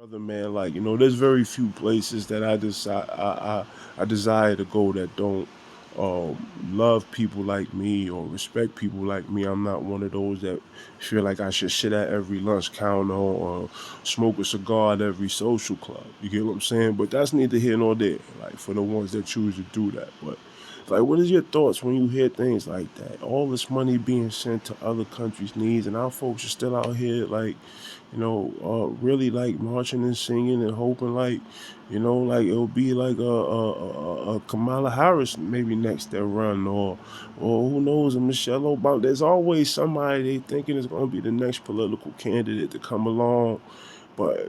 Other man, like there's very few places that I desire to go that don't love people like me or respect people like me. I'm not one of those that feel like I should sit at every lunch counter or smoke a cigar at every social club. You get what I'm saying? But that's neither here nor there. Like for the ones that choose to do that, but. Like, what is your thoughts when you hear things like that? All this money being sent to other countries' needs, and our folks are still out here, like, really like marching and singing and hoping, like, like it'll be like a Kamala Harris maybe next their run, or who knows, a Michelle Obama. There's always somebody they thinking is going to be the next political candidate to come along. But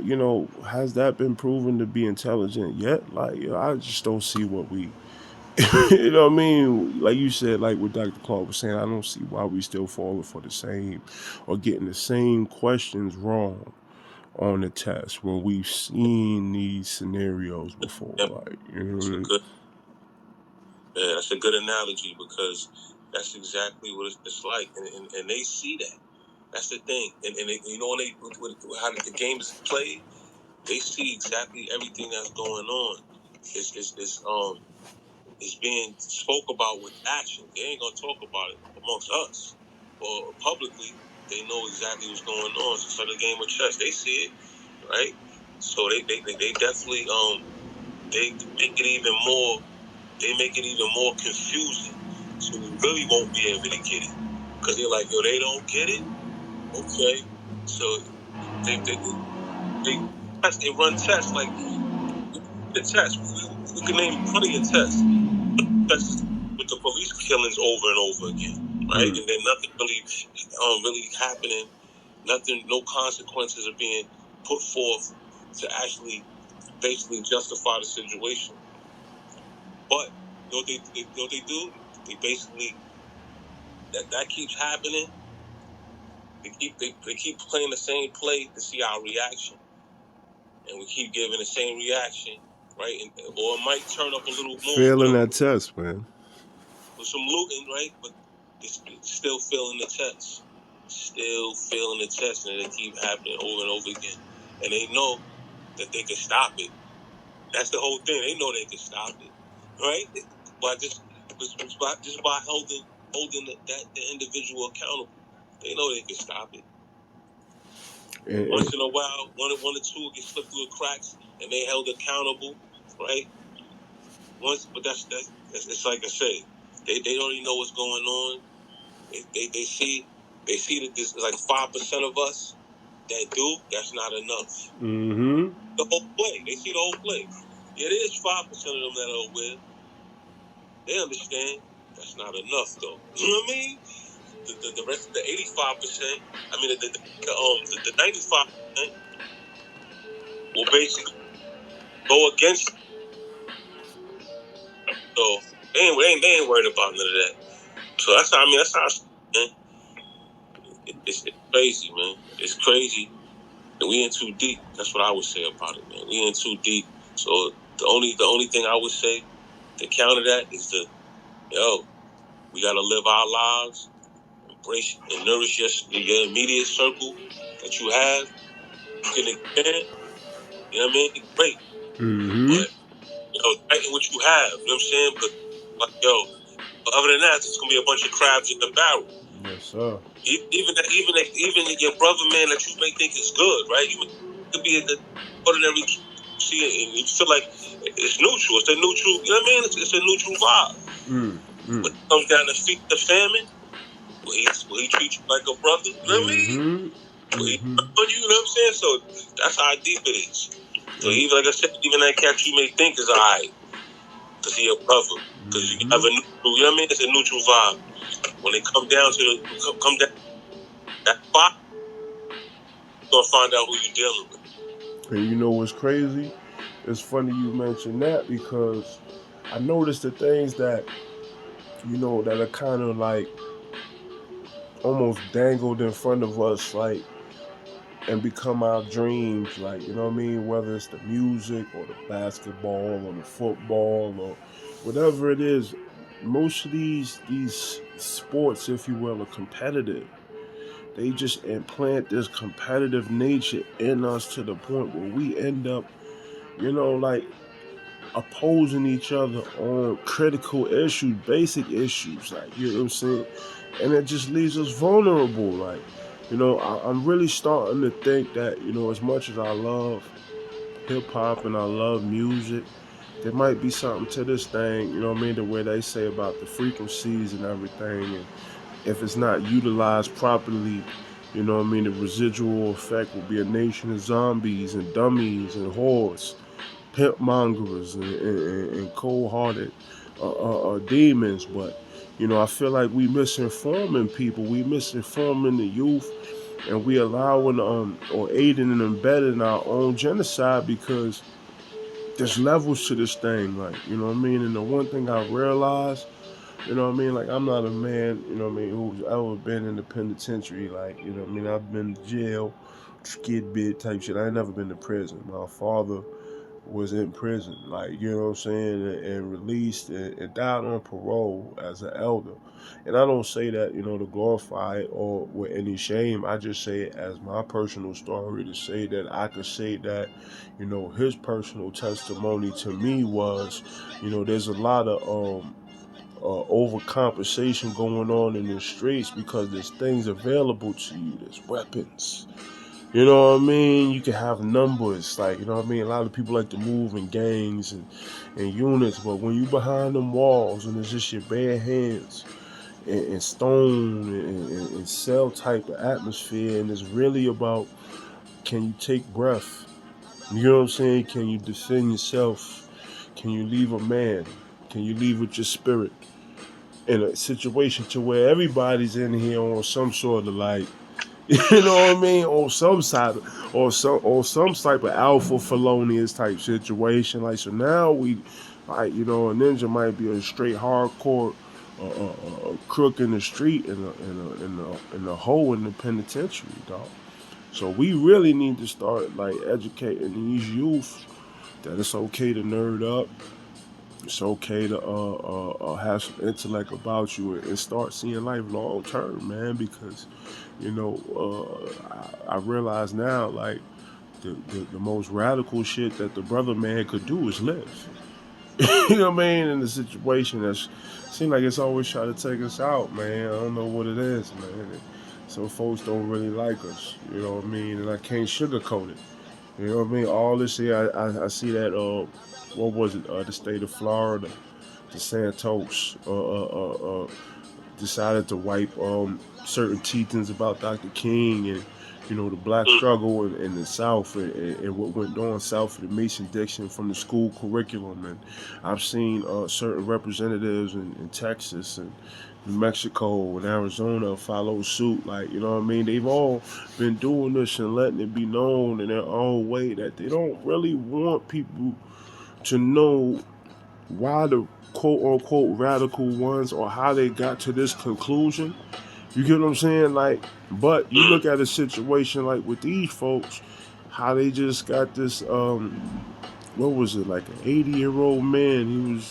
has that been proven to be intelligent yet? Like, I just don't see what we you know what I mean? Like you said, like what Dr. Clark was saying, I don't see why we still falling for the same or getting the same questions wrong on the test when we've seen these scenarios before. Yep. Like, That's a good, yeah, that's a good analogy because that's exactly what it's like, and they see that. That's the thing, and they, when they with how the game is played, they see exactly everything that's going on. It's being spoke about with action. They ain't gonna talk about it amongst us or publicly. They know exactly what's going on. It's just like a game of chess. They see it, right? So they definitely they make it even more. They make it even more confusing. So we really won't be able to get it because they're like, yo, they don't get it. Okay, so they run tests like the test. We can name plenty of tests. Tests with the police killings over and over again, right? And then nothing really happening. Nothing, no consequences are being put forth to actually basically justify the situation. But what they do? They basically that keeps happening. They keep playing the same play to see our reaction, and we keep giving the same reaction, right? Or it might turn up a little more. failing that test, man. With some looting, right? But it's still failing the test. Still failing the test, and it keep happening over and over again. And they know that they can stop it. That's the whole thing. They know they can stop it, right? But just by holding the individual accountable, they know they can stop it. Once in a while, one or two get slipped through the cracks, and they held accountable, right? But that's it's like I said, they don't even know what's going on. They see that there's like 5% of us that do. That's not enough. Mm-hmm. The whole play, they see the whole play. Yeah, it is 5% of them that are aware. They understand that's not enough, though. You know what I mean? The rest of the 85%, I mean the 95% will basically go against. So they ain't worried about none of that. So that's how man. It's crazy, man. It's crazy. And we in too deep. That's what I would say about it, man. We in too deep. So the only thing I would say to counter that is we gotta live our lives, embrace and nourish your immediate circle that you have. You can expand, you know what I mean? Great. Mm-hmm. But tighten what you have, you know what I'm saying? But other than that, it's gonna be a bunch of crabs in the barrel. Yes, sir. Even your brother man that you may think is good, right? You could be the ordinary see it and you feel like it's neutral. It's a neutral, you know what I mean? It's a neutral vibe. But it comes down to feed the famine, will he treat you like a brother? You know what I mean? Will he on you know what I'm saying? So that's how deep it is. So even like I said, even that cat you may think is alright, because he a brother. Because you have a neutral, you know what I mean? It's a neutral vibe. When they come down that spot, you're gonna find out who you're dealing with. And you know what's crazy? It's funny you mention that because I noticed the things that that are kind of like almost dangled in front of us, like and become our dreams, like you know what I mean, whether it's the music or the basketball or the football or whatever it is. Most of these sports, if you will, are competitive. they just implant this competitive nature in us to the point where we end up, like opposing each other on critical issues, basic issues, like, you know what I'm saying? And it just leaves us vulnerable. Like, I'm really starting to think that, as much as I love hip hop and I love music, there might be something to this thing, you know what I mean? The way they say about the frequencies and everything. And if it's not utilized properly, the residual effect will be a nation of zombies and dummies and whores, pimp mongers and cold-hearted demons. But I feel like we misinforming people, we misinforming the youth, and we allowing or aiding and embedding our own genocide, because there's levels to this thing, like, and the one thing I realized, like, I'm not a man, who's ever been in the penitentiary, like, I've been to jail, skid bit type shit. I ain't never been to prison. My father was in prison, like, and released and died on parole as an elder. And I don't say that, to glorify it or with any shame. I just say it as my personal story, to say that I could say that, his personal testimony to me was, there's a lot of overcompensation going on in the streets, because there's things available to you. There's weapons. You know what I mean? You can have numbers, like, A lot of people like to move in gangs and units, but when you behind them walls and it's just your bare hands and stone and cell type of atmosphere, and it's really about, can you take breath? You know what I'm saying? Can you defend yourself? Can you leave a man? Can you leave with your spirit? In a situation to where everybody's in here on some sort of, like, you know what I mean, on some side, or some type of alpha felonious type situation. Like, so now we, like, a ninja might be a straight hardcore crook in the street, in a hole in the penitentiary, dog. So we really need to start, like, educating these youth that it's okay to nerd up. It's okay to have some intellect about you, and start seeing life long term, man. Because I realize now, like, the most radical shit that the brother man could do is live. You know what I mean? In a situation that seems like it's always trying to take us out, man. I don't know what it is, man. Some folks don't really like us. You know what I mean? And I can't sugarcoat it. You know what I mean? All this here, I see that. What was it? The state of Florida, the Santos, decided to wipe certain teachings about Dr. King, and the black struggle in the South, and what went on south of the Mason-Dixon from the school curriculum. And I've seen certain representatives in Texas and New Mexico and Arizona follow suit. Like, you know what I mean? They've all been doing this and letting it be known in their own way that they don't really want people to know why the quote unquote radical ones, or how they got to this conclusion. You get what I'm saying? Like, but you look at a situation like with these folks, how they just got this what was it, like an 80-year-old man.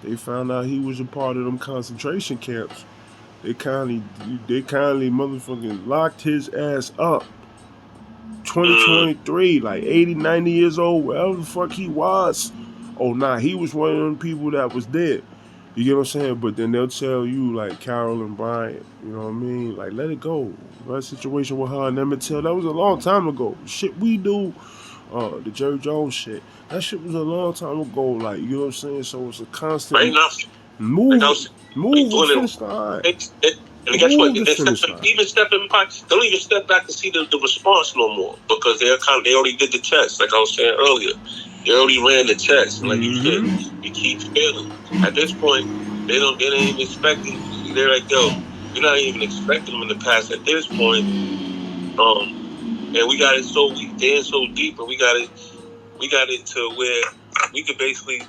They found out he was a part of them concentration camps. They kindly motherfucking locked his ass up. 2023, like 80, 90 years old, wherever the fuck he was. Oh, nah, he was one of them people that was dead. You get what I'm saying? But then they'll tell you, like Carol and Bryant, you know what I mean? Like, let it go. That situation with her and Emmett Till, that was a long time ago. Shit we do, the Jerry Jones shit, that shit was a long time ago. Like, you know what I'm saying? So it's a constant right now, like I move, was move and doing finish the line. and guess what? Move to finish the line. Even stepping back, they don't even step back to see the response no more, because they already did the test. Like I was saying earlier, they already ran the test. Like you said, you keep failing. At this point, they ain't even expecting. They're like, yo, you're not even expecting them in the past. At this point, and we got it so deep, and we got it to where we could basically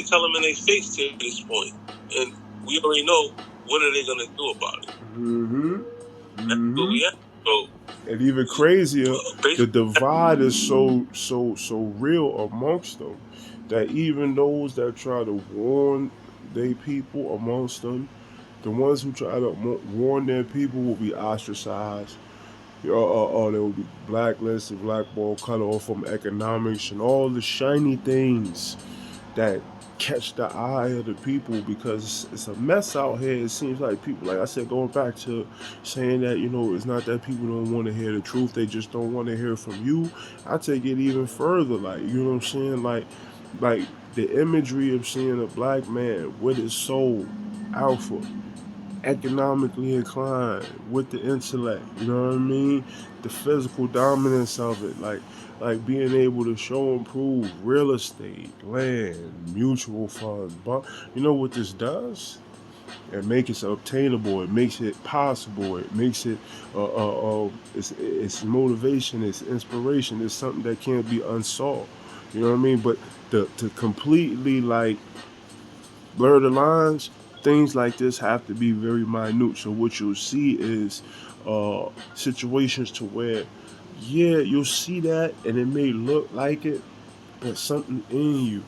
tell them in their face to this point, and we already know what are they gonna do about it. That's where we at. So, and even crazier, the divide is so real amongst them, that even those that try to warn they people amongst them, The ones who try to warn their people will be ostracized. They will be blacklisted, blackballed, cut off from economics, and all the shiny things that catch the eye of the people, because it's a mess out here. It seems like people, like I said, going back to saying that, it's not that people don't want to hear the truth, they just don't want to hear from you. I take it even further, like, you know what I'm saying? Like the imagery of seeing a black man with his soul, alpha, economically inclined, with the intellect, you know what I mean? The physical dominance of it, like being able to show and prove real estate, land, mutual funds. But you know what this does? It makes it obtainable. It makes it possible. It makes it it's motivation. It's inspiration. It's something that can't be unsolved. You know what I mean? But to completely like blur the lines, things like this have to be very minute. So what you'll see is situations to where, yeah, you'll see that and it may look like it, but something in you,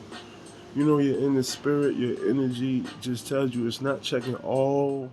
your inner spirit, your energy just tells you it's not checking all